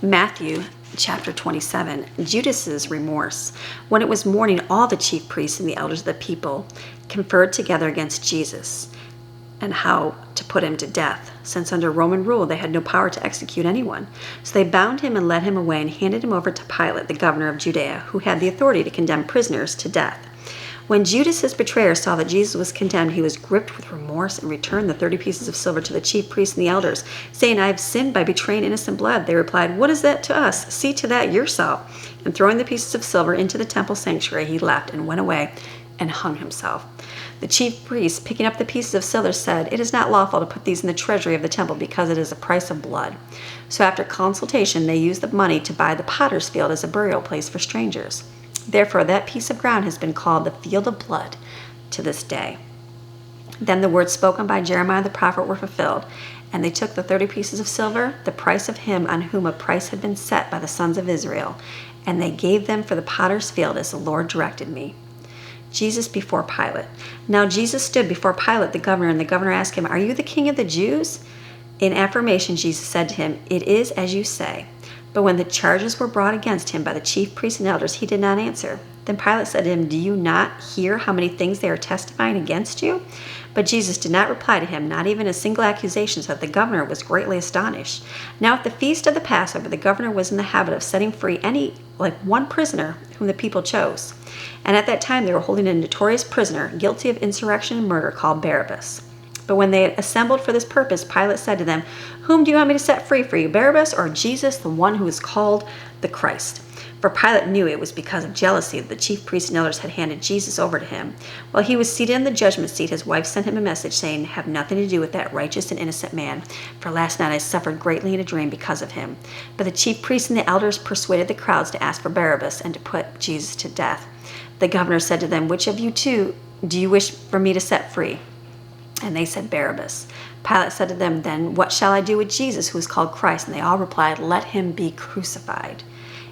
Matthew chapter 27, Judas's remorse. When it was morning, all the chief priests and the elders of the people conferred together against Jesus and how to put him to death, since under Roman rule they had no power to execute anyone. So they bound him and led him away and handed him over to Pilate, the governor of Judea, who had the authority to condemn prisoners to death. When Judas, his betrayer, saw that Jesus was condemned, he was gripped with remorse and returned the 30 pieces of silver to the chief priests and the elders, saying, "I have sinned by betraying innocent blood." They replied, "What is that to us? See to that yourself." And throwing the pieces of silver into the temple sanctuary, he left and went away and hung himself. The chief priests, picking up the pieces of silver, said, "It is not lawful to put these in the treasury of the temple because it is a price of blood." So after consultation, they used the money to buy the potter's field as a burial place for strangers. Therefore, that piece of ground has been called the field of blood to this day. Then the words spoken by Jeremiah the prophet were fulfilled. And they took the 30 pieces of silver, the price of him on whom a price had been set by the sons of Israel, and they gave them for the potter's field as the Lord directed me. Jesus before Pilate. Now Jesus stood before Pilate the governor, and the governor asked him, "Are you the king of the Jews?" In affirmation, Jesus said to him, "It is as you say." But when the charges were brought against him by the chief priests and elders, he did not answer. Then Pilate said to him, "Do you not hear how many things they are testifying against you?" But Jesus did not reply to him, not even a single accusation, so that the governor was greatly astonished. Now at the feast of the Passover, the governor was in the habit of setting free one prisoner whom the people chose. And at that time they were holding a notorious prisoner, guilty of insurrection and murder, called Barabbas. But when they had assembled for this purpose, Pilate said to them, "Whom do you want me to set free for you, Barabbas or Jesus, the one who is called the Christ?" For Pilate knew it was because of jealousy that the chief priests and elders had handed Jesus over to him. While he was seated in the judgment seat, his wife sent him a message saying, "Have nothing to do with that righteous and innocent man, for last night I suffered greatly in a dream because of him." But the chief priests and the elders persuaded the crowds to ask for Barabbas and to put Jesus to death. The governor said to them, "Which of you two do you wish for me to set free?" And they said, "Barabbas." Pilate said to them, "Then what shall I do with Jesus, who is called Christ?" And they all replied, "Let him be crucified."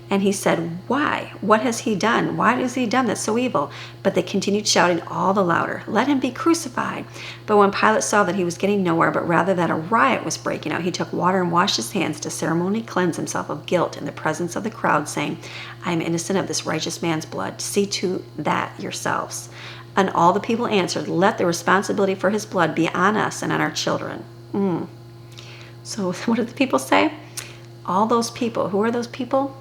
And he said, "Why? What has he done? Why has he done that's so evil?" But they continued shouting all the louder, "Let him be crucified." But when Pilate saw that he was getting nowhere, but rather that a riot was breaking out, he took water and washed his hands to ceremonially cleanse himself of guilt in the presence of the crowd, saying, "I am innocent of this righteous man's blood. See to that yourselves." And all the people answered, "Let the responsibility for his blood be on us and on our children." So what did the people say? All those people, who are those people?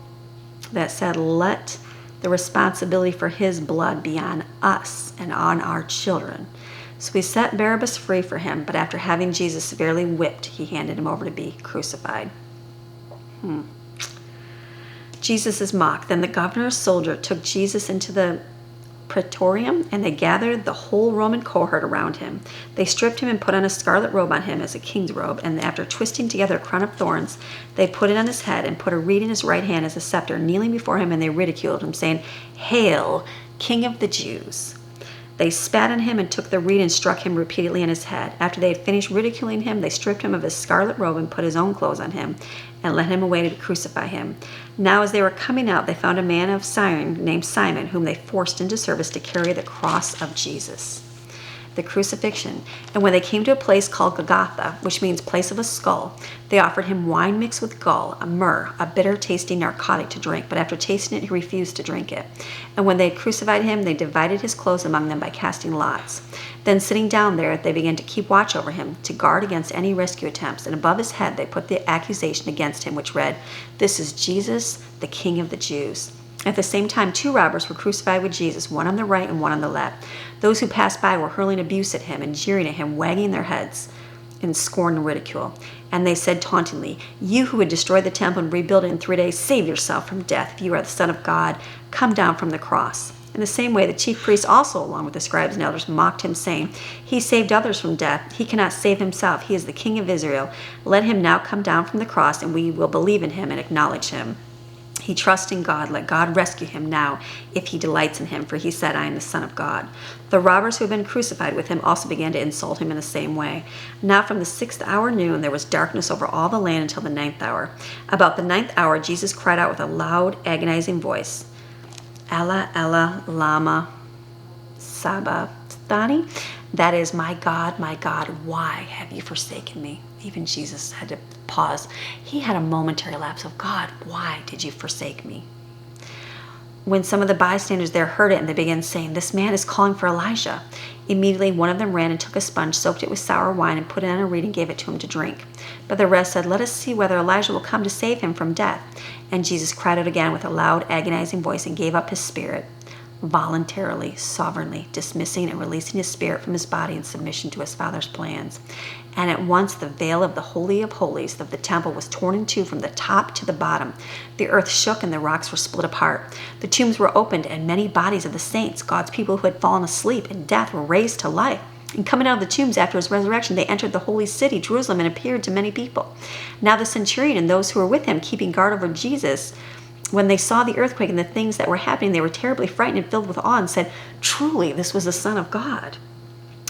That said, "Let the responsibility for his blood be on us and on our children." So we set Barabbas free for him, but after having Jesus severely whipped, he handed him over to be crucified. Jesus is mocked. Then the governor's soldier took Jesus into the praetorium, and they gathered the whole Roman cohort around him. They stripped him and put on a scarlet robe on him as a king's robe, and after twisting together a crown of thorns, they put it on his head and put a reed in his right hand as a scepter. Kneeling before him, and they ridiculed him, saying, "Hail, King of the Jews!" They spat on him and took the reed and struck him repeatedly on his head. After they had finished ridiculing him, they stripped him of his scarlet robe and put his own clothes on him and led him away to crucify him. Now as they were coming out, they found a man of Cyrene named Simon, whom they forced into service to carry the cross of Jesus. The crucifixion. And when they came to a place called Golgotha, which means place of a skull, they offered him wine mixed with gall, a myrrh, a bitter tasting narcotic to drink, but after tasting it, he refused to drink it. And when they had crucified him, they divided his clothes among them by casting lots. Then sitting down there, they began to keep watch over him, to guard against any rescue attempts, and above his head they put the accusation against him, which read, "This is Jesus, the King of the Jews." At the same time, 2 robbers were crucified with Jesus, one on the right and one on the left. Those who passed by were hurling abuse at him and jeering at him, wagging their heads in scorn and ridicule. And they said tauntingly, "You who would destroy the temple and rebuild it in 3 days, save yourself from death. If you are the Son of God, come down from the cross." In the same way, the chief priests also, along with the scribes and elders, mocked him, saying, "He saved others from death. He cannot save himself. He is the King of Israel. Let him now come down from the cross, and we will believe in him and acknowledge him. He trusts in God. Let God rescue him now, if he delights in him, for he said, 'I am the Son of God.'" The robbers who had been crucified with him also began to insult him in the same way. Now from the 6th hour noon, there was darkness over all the land until the 9th hour. About the 9th hour, Jesus cried out with a loud, agonizing voice, "Ella, Ella, lama sabachthani?" That is, my God, why have you forsaken me?" Even Jesus had to pause. He had a momentary lapse of, God, why did you forsake me? When some of the bystanders there heard it, and they began saying, this man is calling for Elijah. Immediately one of them ran and took a sponge, soaked it with sour wine, and put it on a reed and gave it to him to drink. But the rest said, let us see whether Elijah will come to save him from death. And Jesus cried out again with a loud, agonizing voice and gave up his spirit, voluntarily, sovereignly, dismissing and releasing his spirit from his body in submission to his Father's plans. And at once the veil of the Holy of Holies of the temple was torn in two from the top to the bottom. The earth shook and the rocks were split apart. The tombs were opened, and many bodies of the saints, God's people who had fallen asleep in death, were raised to life. And coming out of the tombs after his resurrection, they entered the holy city, Jerusalem, and appeared to many people. Now the centurion and those who were with him, keeping guard over Jesus, when they saw the earthquake and the things that were happening, they were terribly frightened and filled with awe and said, truly, this was the Son of God.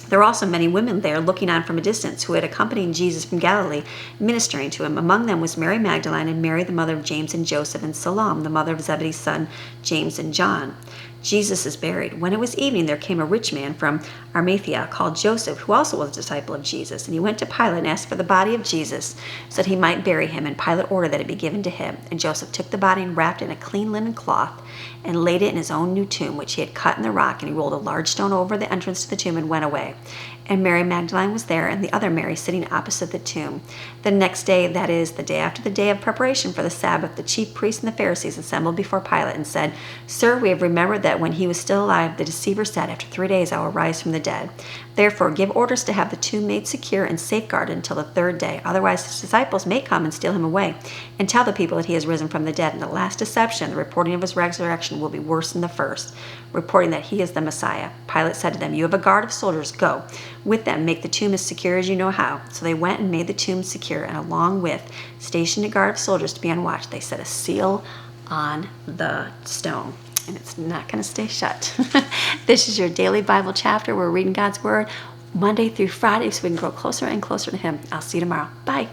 There were also many women there looking on from a distance who had accompanied Jesus from Galilee, ministering to him. Among them was Mary Magdalene and Mary, the mother of James and Joseph, and Salome, the mother of Zebedee's son, James and John. Jesus is buried. When it was evening, there came a rich man from Arimathea called Joseph, who also was a disciple of Jesus. And he went to Pilate and asked for the body of Jesus so that he might bury him. And Pilate ordered that it be given to him. And Joseph took the body and wrapped it in a clean linen cloth and laid it in his own new tomb, which he had cut in the rock. And he rolled a large stone over the entrance to the tomb and went away. And Mary Magdalene was there, and the other Mary sitting opposite the tomb. The next day, that is, the day after the day of preparation for the Sabbath, the chief priests and the Pharisees assembled before Pilate and said, Sir, we have remembered that when he was still alive, the deceiver said, after 3 days I will rise from the dead. Therefore, give orders to have the tomb made secure and safeguarded until the 3rd day. Otherwise, his disciples may come and steal him away. And tell the people that he has risen from the dead. And the last deception, the reporting of his resurrection, will be worse than the first, reporting that he is the Messiah. Pilate said to them, You have a guard of soldiers. Go with them, make the tomb as secure as you know how. So they went and made the tomb secure, and along with stationed a guard of soldiers to be on watch, they set a seal on the stone. And it's not going to stay shut. This is your daily Bible chapter. We're reading God's Word Monday through Friday so we can grow closer and closer to Him. I'll see you tomorrow. Bye.